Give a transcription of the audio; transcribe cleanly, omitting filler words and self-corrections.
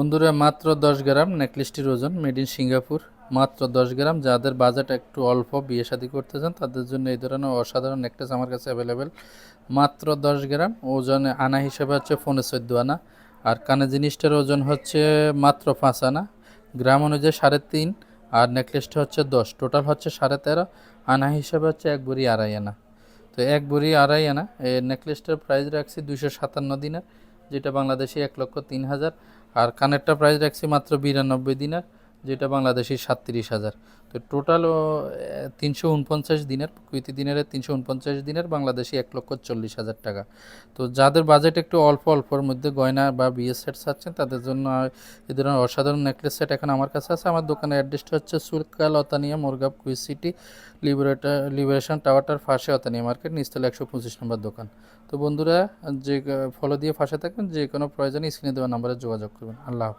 বন্ধুরা মাত্র 10 গ্রাম নেকলেসটির ওজন মেড ইন সিঙ্গাপুর, মাত্র 10 গ্রাম। যাদের বাজেট একটু অল্প, বিয়ে শাদী করতে চান তাদের জন্য এই ধরনের অসাধারণ নেকলেস আমার কাছে অ্যাভেলেবেল। মাত্র 10 গ্রাম ওজনে, আনা হিসেবে হচ্ছে 14.14 আনা। আর কানে জিনিসটার ওজন হচ্ছে মাত্র 5 আনা, গ্রাম অনুযায়ী 3.5। আর নেকলেসটা হচ্ছে 10, টোটাল হচ্ছে 13.5। আনা হিসেবে হচ্ছে 1 ভরি 2.5 আনা। তো 1 ভরি 2.5 আনা এই নেকলেসটার প্রাইস রাখছি 257 দিনার, যেটা বাংলাদেশি 1,03,000। আর কানেরটা প্রাইস রাখছি মাত্র 92 দিনার, যেটা বাংলাদেশি 37,000। তো টোটাল 349 দিনের, কুইতি দিনের 349 দিনের, বাংলাদেশি 1,40,000 টাকা। তো যাদের বাজেট একটু অল্প অল্পর মধ্যে গয়না বা বিয়ের সেট চাচ্ছেন তাদের জন্য এই ধরনের অসাধারণ নেকলেস সেট এখন আমার কাছে আছে। আমার দোকানের অ্যাড্রেসটা হচ্ছে সুরকাল অতানিয়া, মোরগাব, কুইজ সিটি, লিবারেশন টাওয়ারটার পাশে অতানিয়া মার্কেট, নিচতলা 125 নম্বর দোকান। তো বন্ধুরা, যে ফলো দিয়ে পাশে থাকবেন, যে কোনো প্রয়োজনে স্ক্রিনে দেওয়া নাম্বারে যোগাযোগ করবেন। আল্লাহ হাফেজ।